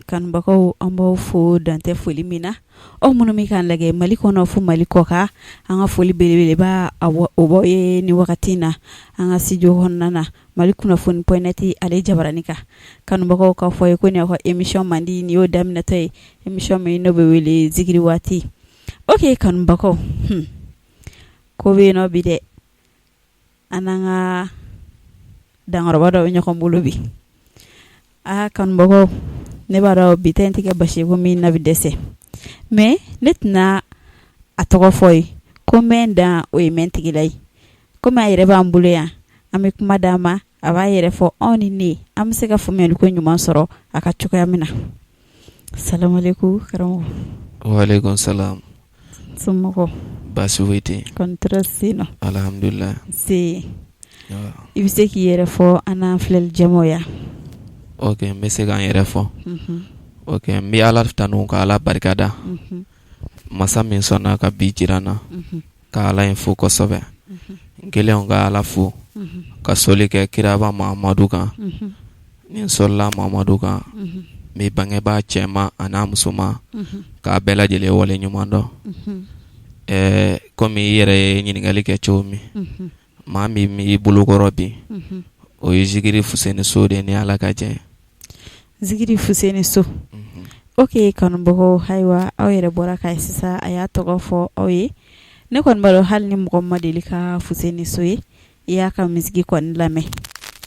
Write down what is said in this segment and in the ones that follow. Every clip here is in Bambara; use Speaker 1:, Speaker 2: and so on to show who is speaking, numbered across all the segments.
Speaker 1: kanbagaw an b'aw fo dantɛ foli min na aw minnu bɛ k'an lajɛ Mali kɔnɔ fo Mali kɔkan an ka foli belebeleba o b'aw ye ni wagati in na an ka studio kɔnɔna na Mali kunnafoni point net ale jabaranin kan kanubagaw ka fɔ ye ko nin y'aw ka émission mandi nin y'o daminɛtɔ ye émission min n'o bɛ wele zikiri waati ok kanubagaw ko bɛ yen nɔ bi dɛ an n'an ka dankɔrɔba dɔ bɛ ɲɔgɔn bolo bi kanubagaw ne b'a dɔn bi ta in tɛ kɛ basi ye ko min na bɛ dɛsɛ mais ne tɛna a tɔgɔ fɔ ye ko n bɛ n dan o ye mɛn tigila ye komi a yɛrɛ b'an bolo yan an bɛ kuma d'a ma a b'a yɛrɛ fɔ anw ni ne an bɛ se ka faamuyali ko ɲuman sɔrɔ a ka cogoya min na salamalekun karamɔgɔ.
Speaker 2: Waalaikum salam.
Speaker 1: Somɔgɔw.
Speaker 2: Baasi foyi tɛ yen.
Speaker 1: Kɔni tɔɔrɔ si nɔ.
Speaker 2: Alhamdulilayi.
Speaker 1: Se i bɛ se k'i yɛrɛ fɔ an n'an filɛli jɛmaw ya.
Speaker 2: Ok n bɛ se k'an yɛrɛ fɔ. Ok n bɛ Ala tanu ka Ala barikada. Masa min sɔnna ka bi jira n na ka Ala in fo kosɛbɛ. N kɛlen ka Ala fo ka soli kɛ kiraba Mahamadu kan ni sɔlila Mahamadu kan n bɛ bangebaa cɛman a n'a musoman k'a bɛɛ lajɛlen wale ɲuman dɔn. Komi i yɛrɛ ye ɲininkali kɛ cogo min maa min b'i bolokɔrɔ bi o ye Zikiri Fuseni So de ni Ala ka jɛ ye.
Speaker 1: Zikiri Fuseni So. Ok kanubagaw ayiwa aw yɛrɛ bɔra k'a ye sisan a y'a tɔgɔ fɔ aw ye ne kɔni b'a dɔn hali ni mɔgɔ ma deli ka Fuseni So ye i y'a ka misigi kɔni lamɛn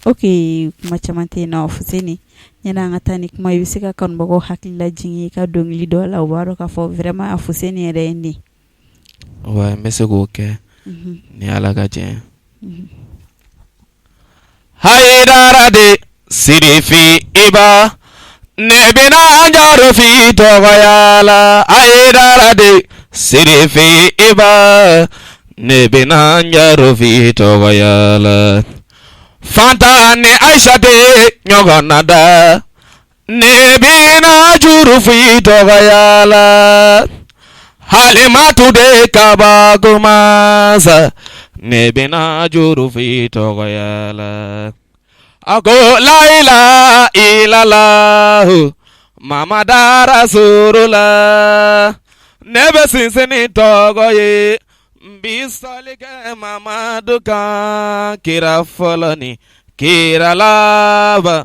Speaker 1: ok kuma caman tɛ yen nɔ Fuseni yanni an ka taa ni kuma i bɛ se ka kanubagaw hakili lajigin i ka dɔnkili dɔ la u b'a dɔn k'a fɔ vraiment Fuseni yɛrɛ ye nin.
Speaker 2: Wa n bɛ se k'o kɛ ni Ala ka jɛ ye. Hayidara de Sirifi Iba ne bɛna jaro fi tɔgɔya la Hayidara de Sirifi Iba ne bɛna jaro fi tɔgɔya la Fanta ni Aisha de ɲɔgɔn na da ne bɛna juru fi tɔgɔya la Halimatu de Kabagumasa ne bɛna juru fi tɔgɔya la Ako la ilaha illallah Mamadu Rasulullah ne bɛ sinsin tɔgɔ ye n bi sɔli kɛ Mamadu kan kira fɔlɔ ni kira laban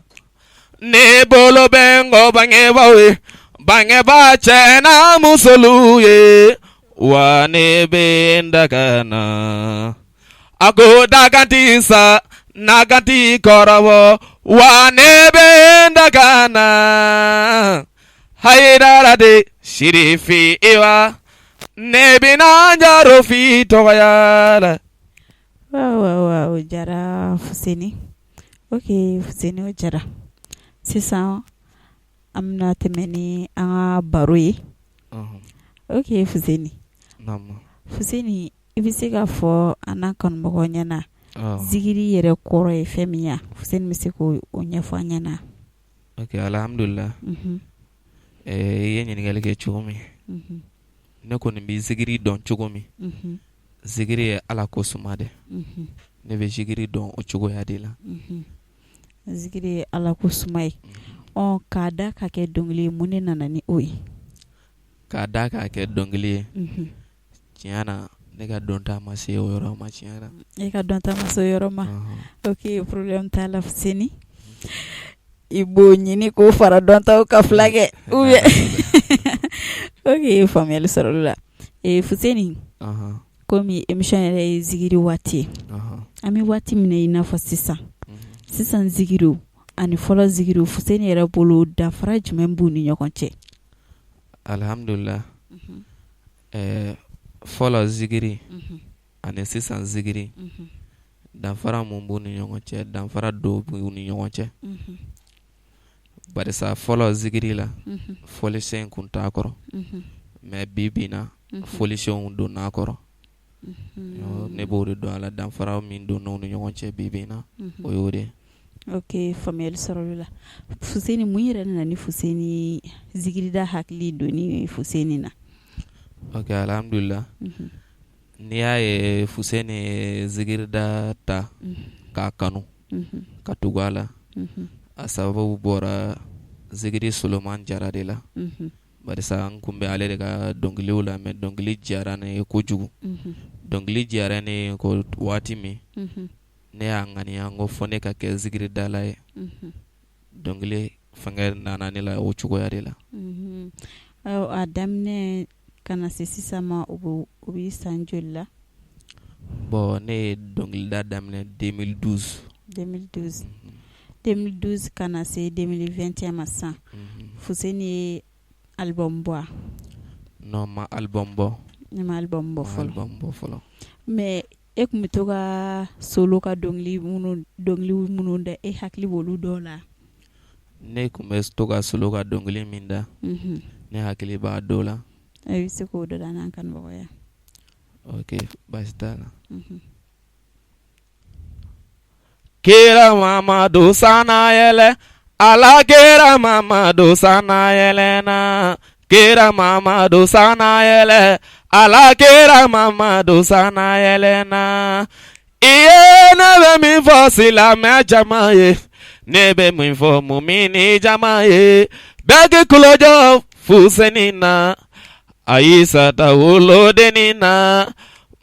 Speaker 2: ne bolo bɛ n kɔ bangebaaw ye bangebaa cɛ n'a musolu ye wa ne bɛ n daga na a ko daganti sa naganti kɔrɔbɔ wa ne bɛ n daga na Hayidara de Sirifi Iba ne bɛna jaro fi tɔgɔya la.
Speaker 1: Waaw jara Fuseni ok Fuseni o jara sisan an bɛna tɛmɛ ni an ka baro ye ok Fuseni Fuseni i bɛ se k'a fɔ an n'a kanubagaw ɲɛna zikiri yɛrɛ kɔrɔ ye fɛn min ye Fuseni bɛ se k'o ɲɛfɔ an ɲɛna.
Speaker 2: Ok alhamdulilayi i ye ɲininkali kɛ cogo min ne kɔni bɛ zikiri dɔn cogo min zikiri ye Ala ko suma dɛ ne bɛ zikiri dɔn o cogoya de la.
Speaker 1: Zikiri ye Ala ko suma ye k'a da ka kɛ dɔnkili ye mun de nana ni o ye.
Speaker 2: K'a da k'a kɛ dɔnkili ye tiɲɛ na ne ka dɔnta ma se o yɔrɔ ma tiɲɛ na. E
Speaker 1: ka dɔnta ma se o yɔrɔ ma ok problème t'a la Fuseni i b'o ɲini k'o fara dɔntaw ka fila kɛ ou bien ok faamuyali sɔrɔ olu la Fuseni komi émission yɛrɛ ye zikiri waati ye an bɛ waati min na i n'a fɔ sisan zikiriw ani fɔlɔ zikiriw Fuseni yɛrɛ bolo danfara jumɛn b'u ni ɲɔgɔn cɛ.
Speaker 2: Alhamdulilayi fɔlɔ zikiri ani sisan zikiri danfara mun b'u ni ɲɔgɔn cɛ danfara dɔw b'u ni ɲɔgɔn cɛ barisa fɔlɔ zikiri la fɔlisɛn kun t'a kɔrɔ mais bi bi in na fɔlisɛnw donn'a kɔrɔ ne b'o de dɔn a la danfara min donna u ni ɲɔgɔn cɛ bi bi in na o y'o de ye.
Speaker 1: ok faamuyali sɔrɔ olu la Fuseni mun yɛrɛ nana ni Fuseni zikirida hakili donni Fuseni na.
Speaker 2: Ok alhamdulilayi n'i y'a ye Fuseni ye zikirida ta k'a kanu ka tugu a la a sababu bɔra zigiri Suloman Jara de la barisa n kun bɛ ale de ka dɔnkiliw la mais dɔnkili diyara ne ye kojugu dɔnkili diyara ne ye ko waati min ne y'a ŋaniya n ko fɔ ne ka kɛ zigiridala ye dɔnkili fɛngɛ nana ne la o cogoya de la
Speaker 1: a daminɛ kana se sisan ma o bɛ san joli la
Speaker 2: bon ne ye dɔnkilida daminɛ
Speaker 1: 2012 kana se 2021 ma sisan Fuseni ye album bɔ a
Speaker 2: non ma album bɔ
Speaker 1: ne ma album bɔ
Speaker 2: fɔlɔ
Speaker 1: mais e kun bɛ to ka solo ka dɔnkili minnu da e hakili b'olu dɔw la
Speaker 2: ne kun bɛ to ka solo ka dɔnkili min da ne hakili b'a dɔw la
Speaker 1: a bɛ se k'o dɔ da n'an kanubagaw
Speaker 2: ok baasi t'a la kira Mamadu sana yɛlɛ ala kira Mamadu sana yɛlɛna kira Mamadu sana yɛlɛ ala kira Mamadu sana yɛlɛna i ye ne bɛ min fɔ silamɛ jama ye ne bɛ min fɔ mumini jama ye bɛɛ k'i tulojɔ Fuseni na Ayisata wolodennin na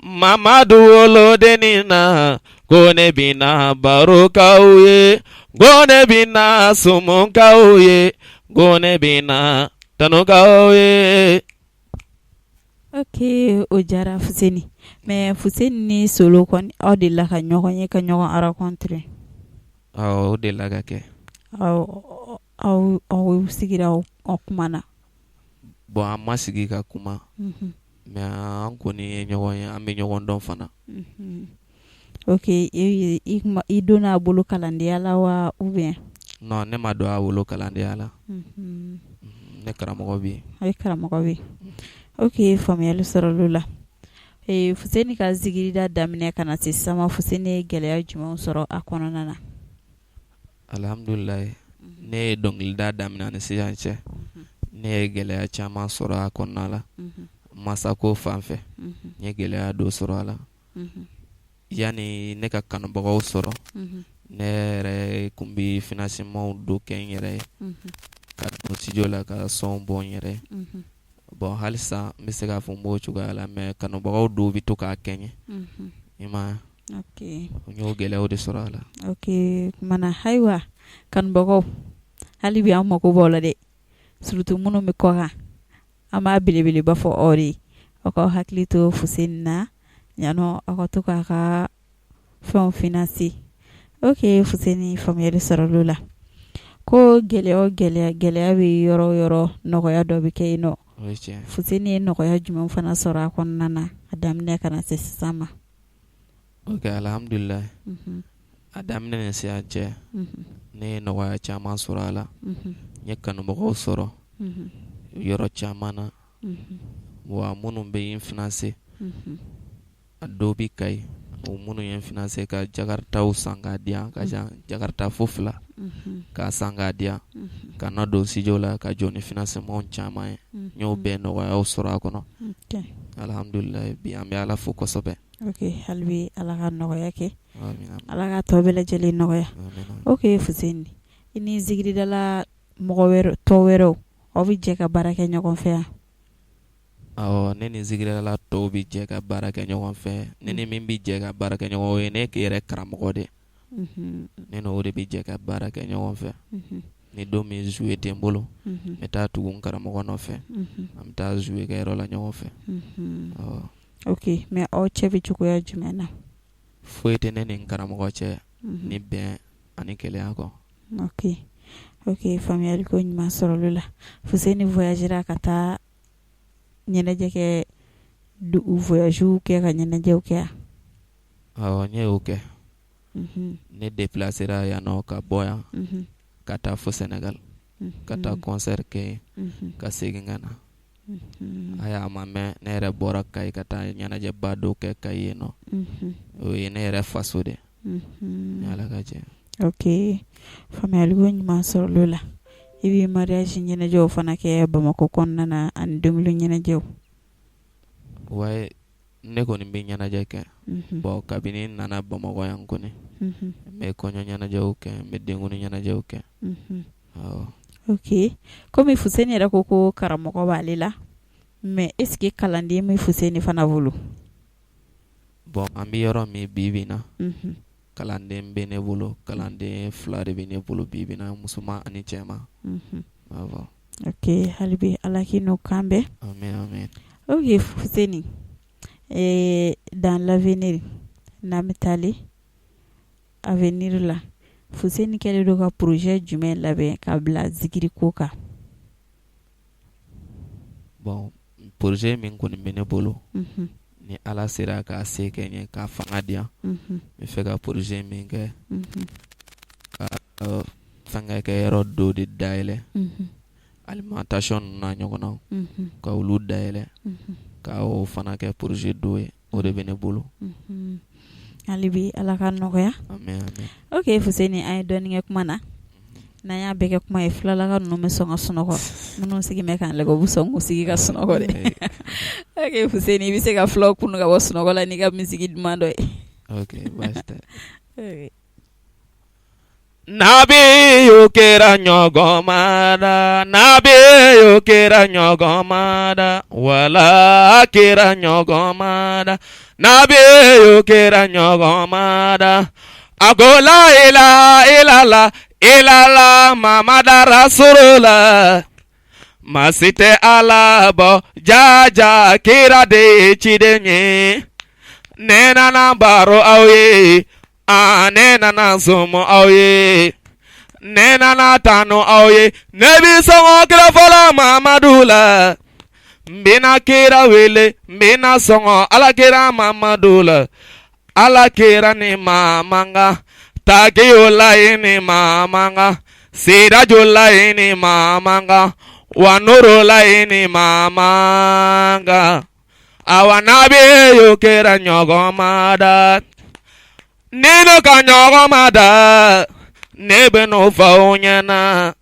Speaker 2: Mamadu wolodennin na ko ne bɛna barokaw ye ko ne bɛna sumunkaw ye ko ne bɛna tanukaw ye.
Speaker 1: ok o diyara Fuseni mais Fuseni ni solo kɔni aw delila ka ɲɔgɔn ye ka ɲɔgɔn rencontre
Speaker 2: awɔ o delila ka kɛ
Speaker 1: aw sigira o kuma na
Speaker 2: bon an ma sigi ka kuma mais an kɔni ye ɲɔgɔn ye an bɛ ɲɔgɔn dɔn fana
Speaker 1: ok i donna a bolo kalandenya la wa ou bien
Speaker 2: non ne ma don a bolo kalandenya la ne karamɔgɔ bɛ yen
Speaker 1: a ye karamɔgɔ bɛ yen ok faamuyali sɔrɔla la Fuseni ka zigirida daminɛ kana se sisan ma Fuseni ye gɛlɛya jumɛnw sɔrɔ a kɔnɔna na
Speaker 2: alhamdulilayi ne ye dɔnkilida daminɛ ni sisan cɛ ne ye gɛlɛya caman sɔrɔ a kɔnɔna la masako fan fɛ n ye gɛlɛya dɔ sɔrɔ a la yani ne ka kanubagaw sɔrɔ ne yɛrɛ kun bɛ financement dɔ kɛ n yɛrɛ ye ka don studio la ka sɔn bɔ n yɛrɛ ye bon halisa n bɛ se k'a fɔ n b'o cogoya la mais kanubagaw dɔw bɛ to k'a kɛ n ye i ma ye n y'o gɛlɛyaw de sɔrɔ a la
Speaker 1: ok kumana ayiwa kanubagaw hali bi an mako b'aw la dɛ surtout minnu bɛ kɔ kan an b'a belebeleba fɔ aw de aw k'aw hakili to Fuseni na yanɔ aw ka to k'a ka fɛnw financer ok Fuseni faamuyali sɔrɔla la ko gɛlɛya bɛ yɔrɔ o yɔrɔ nɔgɔya dɔ bɛ kɛ yen nɔ Fuseni ye nɔgɔya jumɛn fana sɔrɔ a kɔnɔna na a daminɛ kana se sisan ma
Speaker 2: ok alhamdulilayi a daminɛ ni sisan cɛ ne ye nɔgɔya caman sɔrɔ a la n ye kanubagaw sɔrɔ yɔrɔ caman na wa minnu bɛ yen financer a dɔw bɛ Kayi o minnu ye financer ka jakaritaw san k'a di yan ka jakarita fo 2 k'a san k'a di yan ka na don studio la ka jɔ ni financement caman ye n y'o bɛɛ nɔgɔyaw sɔrɔ a kɔnɔ alhamdulilayi bi an bɛ Ala fo kosɛbɛ
Speaker 1: ok hali bi Ala ka nɔgɔya kɛ Ala ka tɔ bɛɛ lajɛlen nɔgɔya ok Fuseni i ni zigiridala tɔ wɛrɛw aw bɛ jɛ ka baara kɛ ɲɔgɔn fɛ yan
Speaker 2: awɔ ne ni zigiridala tɔw bɛ jɛ ka baara kɛ ɲɔgɔn fɛ ne ni min bɛ jɛ ka baara kɛ ɲɔgɔn fɛ ne yɛrɛ karamɔgɔ de ne n'o de bɛ jɛ ka baara kɛ ɲɔgɔn fɛ ni don min jouer tɛ n bolo n bɛ taa tugu n karamɔgɔ nɔfɛ an bɛ taa jouer kɛ yɔrɔ la ɲɔgɔn fɛ
Speaker 1: ok mais aw cɛ bɛ cogoya jumɛn na
Speaker 2: foyi tɛ ne ni n karamɔgɔ cɛ ni bɛn ani kelenya kɔ
Speaker 1: ok faamuyali ko ɲuman sɔrɔla la Fuseni voyagera ka taa ɲɛnajɛ kɛ voyagew kɛ ka ɲɛnajɛw kɛ yan
Speaker 2: awɔ n ye o kɛ ne déplacera yan nɔ ka bɔ yan ka taa fo Sénégal ka taa concert kɛ ka segin ka na a ma mɛn ne yɛrɛ bɔra Kayi ka taa ɲɛnajɛba dɔw kɛ Kayi yen nɔ o ye ne yɛrɛ faso de ni Ala ka jɛ
Speaker 1: ok faamuyali ko ɲuman sɔrɔla la i bɛ mariage ɲɛnajɛw fana kɛ Bamakɔ kɔnɔna na ani dɔnkili ɲɛnajɛw
Speaker 2: ouais ne kɔni bɛ ɲɛnajɛ kɛ bon kabini n nana Bamakɔ yan kɔni n bɛ kɔɲɔ ɲɛnajɛw kɛ n bɛ denkuli ɲɛnajɛw kɛ awɔ
Speaker 1: Ok, komi Fuseni yɛrɛ ko karamɔgɔ b'ale la mais est-ce que kalanden mi Fuseni fana bolo?
Speaker 2: Bon an bɛ yɔrɔ min bi bi in na
Speaker 1: Mhm.
Speaker 2: kalanden bɛ ne bolo kalanden 2 de bɛ ne bolo bi bi in na musoman ani cɛman.
Speaker 1: Mhm.
Speaker 2: Awɔ.
Speaker 1: Ok, hali bi Ala k'i n'o kan bɛn.
Speaker 2: Amen amen.
Speaker 1: Ok Fuseni, dans l'avenir n'an bɛ taale avenir la Fuseni kɛlen don ka projet jumɛn labɛn ka bila zikiri ko kan?
Speaker 2: Bon projet min kɔni bɛ ne bolo
Speaker 1: Mhm.
Speaker 2: ni Ala sera k'a se kɛ n ye k'a fanga di yan
Speaker 1: Mhm.
Speaker 2: n bɛ fɛ ka projet min kɛ
Speaker 1: Mhm.
Speaker 2: ka fɛnkɛ kɛ yɔrɔ dɔ de dayɛlɛ
Speaker 1: Mhm.
Speaker 2: alimentation ninnu n'a ɲɔgɔnnaw
Speaker 1: Mhm.
Speaker 2: ka olu dayɛlɛ
Speaker 1: Mhm.
Speaker 2: ka o fana kɛ projet dɔ ye o de bɛ ne bolo.
Speaker 1: Mhm. Hali bi Ala ka nɔgɔya.
Speaker 2: Amen amen.
Speaker 1: Ok Fuseni, an ye dɔɔni kɛ kuma na n'an y'a bɛɛ kɛ kuma ye filalaka ninnu bɛ sɔn ka sunɔgɔ minnu sigi bɛ k'an lajɛ u bɛ sɔn k'u sigi ka sunɔgɔ dɛ. Ok Fuseni, i bɛ se ka filaw kunu ka bɔ sunɔgɔ la n'i ka misigi duman dɔ ye.
Speaker 2: Ok baasi tɛ.
Speaker 1: Ok.
Speaker 2: Nabi yo kɛra ɲɔgɔnmada nabi yo kɛra ɲɔgɔnmada wala kɛra ɲɔgɔnmada nabi yo kɛra ɲɔgɔnmada a ko la ilala mamada rasulula masi tɛ Ala bɔ jaja kira de ye ciden ye ne nana baro aw ye ne nana somo aw ye ne nana tanu aw ye ne bi sɔngɔ kira fɔlɔ Mamadu la n bɛna kira wele n bɛna sɔngɔ alakira Mamadu la alakira ni mamanga takiyo la ye ni mamanga sirajo la ye ni mamanga wa nuru la ye ni mamanga awa nabi yo kɛra ɲɔgɔnmada Nino ka ɲɔgɔnmada ne bɛ n'o fɔ aw ɲɛna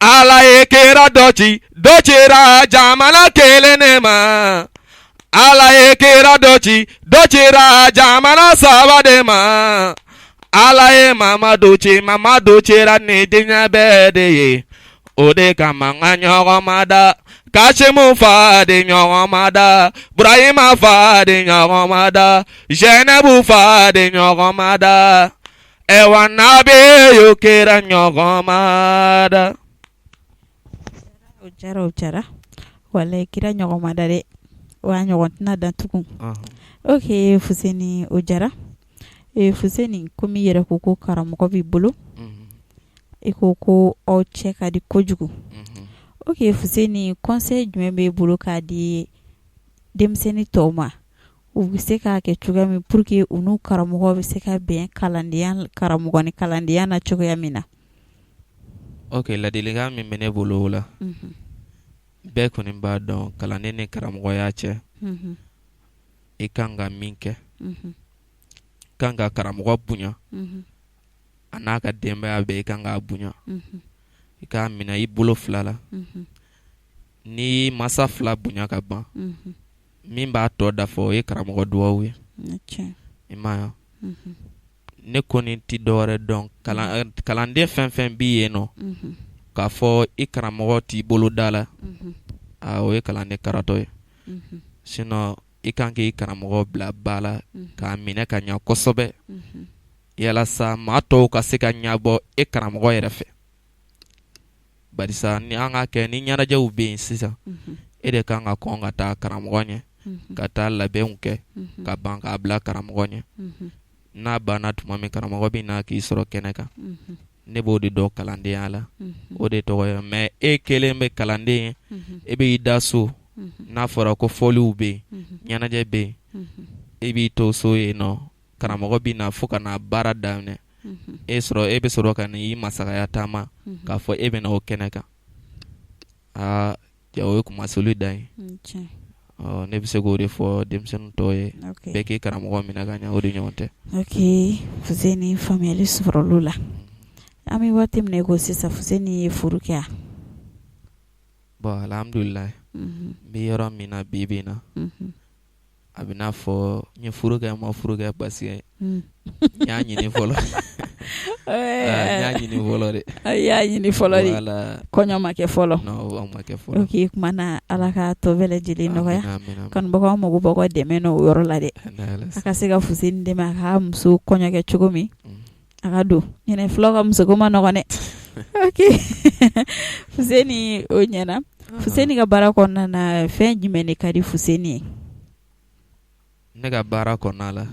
Speaker 2: Ala ye kira dɔ cira jamana kelen ne ma Ala ye kira dɔ cira jamana 3 de ma Ala ye Mamadu cira ni diɲɛ bɛɛ de ye o de kama n ka ɲɔgɔnmada Kashimu fa de ɲɔgɔnmada Burahima fa de ɲɔgɔnmada Zainabu fa de ɲɔgɔnmada Ewa nabi yo kɛra ɲɔgɔnmada.
Speaker 1: O jara walayi kira ɲɔgɔnmada dɛ wa ɲɔgɔn tɛna dan tugun. Ok Fuseni, o jara. Fuseni, komi i yɛrɛ ko karamɔgɔ b'i bolo i ko aw cɛ ka di kojugu. Ok Fuseni, conseil jumɛn b'e bolo k'a di denmisɛnnin tɔw ma u bɛ se k'a kɛ cogoya min pour que u n'u karamɔgɔ bɛ se ka bɛn karamɔgɔ ni kalandenya na cogoya min na?
Speaker 2: Ok ladilikan min bɛ ne bolo o la bɛɛ kɔni b'a dɔn kalanden ni karamɔgɔya cɛ i kan ka min kɛ kan ka karamɔgɔ bonya a n'a ka denbaya bɛɛ i kan k'a bonya i k'a minɛ i bolo 2 la ni masa 2 bonya ka ban min b'a tɔ dafa o ye karamɔgɔ dugawu ye i m'a ye ne kɔni ti dɔwɛrɛ dɔn kalanden fɛn fɛn b'i yen nɔ k'a fɔ i karamɔgɔ t'i bolo da la o ye kalanden karatɔ ye sinon i kan k'i karamɔgɔ bila ba la k'a minɛ ka ɲɛ kosɛbɛ yalasa maa tɔw ka se ka ɲɛbɔ i karamɔgɔ yɛrɛ fɛ barisa ni an ka kɛ ni ɲɛnajɛw bɛ yen sisan e de kan ka kɔn ka taa karamɔgɔ ɲɛ ka taa labɛnw kɛ ka ban k'a bila karamɔgɔ ɲɛ n'a banna tuma min karamɔgɔ bɛ na k'i sɔrɔ kɛnɛ kan ne b'o de dɔn kalandenya la o de tɔgɔ ye mais e kelen bɛ kalanden ye e b'i da so n'a fɔra ko fɔliw bɛ yen ɲɛnajɛ bɛ yen e b'i to so yen nɔ karamɔgɔ bɛ na fo ka na baara daminɛ e bɛ sɔrɔ ka n'i masakaya taama k'a fɔ e bɛ na o kɛnɛ kan ja o ye kumasuli da ye ne bɛ se k'o de fɔ denmisɛnnin tɔw ye bɛɛ k'i karamɔgɔ minɛ ka ɲɛ o de ɲɔgɔn tɛ.
Speaker 1: Ok Fuseni, faamuyali sɔrɔla la an bɛ waati min na i ko sisan Fuseni ye furu kɛ.
Speaker 2: Bon alhamdulilayi n bɛ yɔrɔ min na bi bi in na a bɛ n'a fɔ n ye furu kɛ n ma furu kɛ parce que n y'a ɲini fɔlɔ Y'a ɲini fɔlɔ de.
Speaker 1: Y'a ɲini fɔlɔ de.
Speaker 2: Voilà.
Speaker 1: Kɔɲɔ ma kɛ fɔlɔ.
Speaker 2: Non, ma kɛ fɔlɔ.
Speaker 1: Ok, kuma na Ala ka tɔ bɛɛ lajɛlen nɔgɔya. Kanubagaw mago b'aw ka dɛmɛ na o yɔrɔ la dɛ. A ka se ka Fuseni dɛmɛ a ka muso kɔɲɔ kɛ cogo min. A ka don. Ɲinɛ fulaw ka muso ko ma nɔgɔn dɛ. Ok. Fuseni o ɲɛna. Fuseni ka baara kɔnɔna na fɛn jumɛn de ka di Fuseni ye?
Speaker 2: Ne ka baara kɔnɔna la.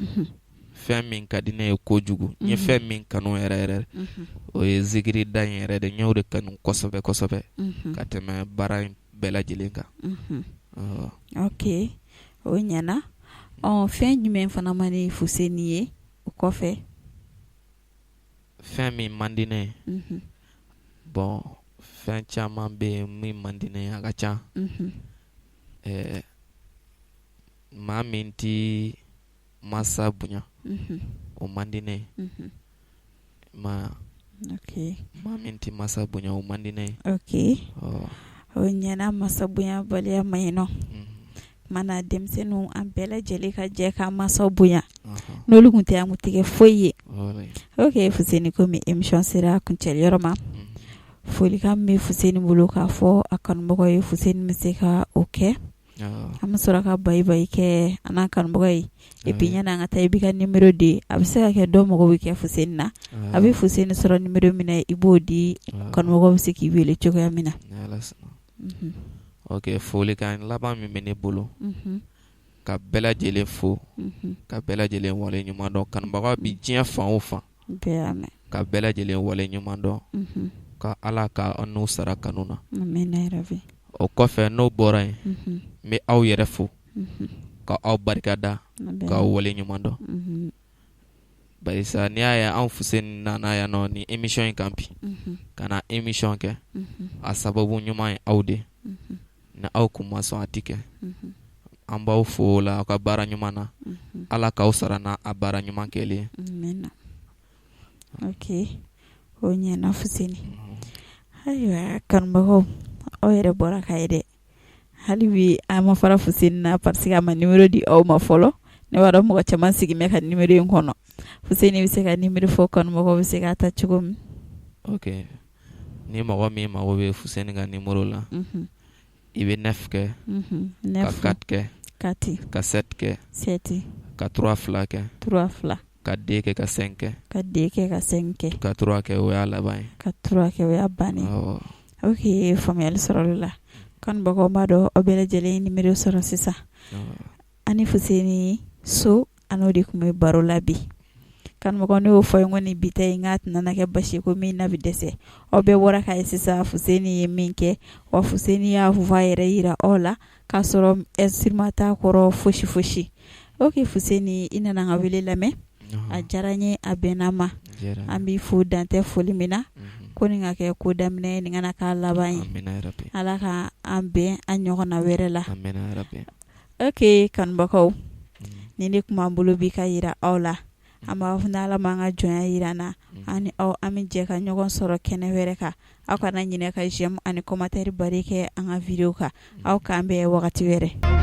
Speaker 2: Fɛn min ka di ne ye kojugu. N ye fɛn min kanu yɛrɛ yɛrɛ. O ye zikiri da in yɛrɛ de. N y'o de kanu kosɛbɛ kosɛbɛ. Ka tɛmɛ baara in bɛɛ lajɛlen kan. Ok. O ɲɛna. Fɛn jumɛn fana man di Fuseni ye o kɔfɛ? Fɛn min man di ne ye. Bon, fɛn caman bɛ yen min man di ne ye a ka ca. Maa min ti masa bonya. O man di ne ye. Maa min ti masa bonya o man di ne ye. Ok. O ɲɛna masa bonya baliya man ɲi nɔ. Mana denmisɛnninw an bɛɛ lajɛlen ka jɛ ka masaw bonya. N'olu kun tɛ an kun tɛ kɛ foyi ye. Ok, Fuseni komi émission sera kuncɛli yɔrɔ ma. Folikan min bɛ Fuseni bolo k'a fɔ a kanubagaw ye Fuseni bɛ se ka o kɛ. An bɛ sɔrɔ ka bayi kɛ an n'a kanubagaw ye. Et puis yanni an ka taa i b'i ka numéro di. A bɛ se ka kɛ dɔ mago bɛ kɛ Fuseni na. A bɛ Fuseni sɔrɔ numéro min na i b'o di kanubagaw bɛ se k'i wele cogoya min na. Ok, folikan laban min bɛ ne bolo. Ka bɛɛ lajɛlen fo. Ka bɛɛ lajɛlen wale ɲuman dɔn. Kanubagaw bi diɲɛ fan o fan. Ka bɛɛ lajɛlen wale ɲuman dɔn. Ka Ala ka an n'u sara kanu na. Amina yarabi. O kɔfɛ n'o bɔra yen. N bɛ aw yɛrɛ fo. Ka aw barikada. Ka aw wale ɲuman dɔn. Barisa n'i y'a ye anw Fuseni nana yan nɔ ni émission in kan bi. Ka na émission kɛ. A sababu ɲuman ye aw de. Ni aw kun ma sɔn a ti kɛ. An b'aw fo o la aw ka baara ɲuman na. Ala k'aw sara n'a a baara ɲuman kɛli ye. Amina. Ok. O ɲɛna Fuseni. Ayiwa kanubagaw aw yɛrɛ bɔra k'a ye dɛ. Hali bi an ma fara Fuseni na parce que a ma numéro di aw ma fɔlɔ. Ne b'a dɔn mɔgɔ caman sigin bɛ ka numéro in kɔnɔ. Fuseni bɛ se ka numéro fɔ kanubagaw bɛ se k'a ta cogo min? Ok. Ni mɔgɔ min mago bɛ Fuseni ka numéro la. I bɛ 9 kɛ. Ka 4 kɛ. 4. Ka 7 kɛ. 7. Ka 3 fila kɛ. 3 fila. Ka D kɛ ka 5 kɛ. Ka D kɛ ka 5 kɛ. Ka 3 kɛ o y'a laban ye. Ka 3 kɛ o y'a bannen. Ok, faamuyali sɔrɔla la. Kanubagaw b'a dɔn aw bɛɛ lajɛlen ye numéro sɔrɔ sisan. Ani Fuseni so an'o de tun bɛ baro la bi. Kanubagaw ne y'o fɔ n ko ni bi ta in k'a tɛna kɛ basi ko min na bi dɛsɛ. Aw bɛɛ bɔra k'a ye sisan Fuseni ye min kɛ wa Fuseni y'a voix yɛrɛ yira aw la k'a sɔrɔ instrument t'a kɔrɔ fosi fosi. Ok Fuseni i nana an ka wele lamɛn. A diyara n ye a bɛnna ma. An b'i fo dan tɛ foli min na. Ko nin ka kɛ ko daminɛ nin kana k'a laban ye. Ala ka an bɛn an ɲɔgɔnna wɛrɛ la. Ok kanubagaw ni ne tun b'an bolo bi ka yira aw la. An b'a fɔ n'Ala m'an ka jɔnya jira an na. Ani aw an bɛ jɛ ka ɲɔgɔn sɔrɔ kɛnɛ wɛrɛ kan. Aw kana ɲinɛ ka j'aime ani commentaire bari kɛ an ka vidéo kan. Aw k'an bɛn wagati wɛrɛ.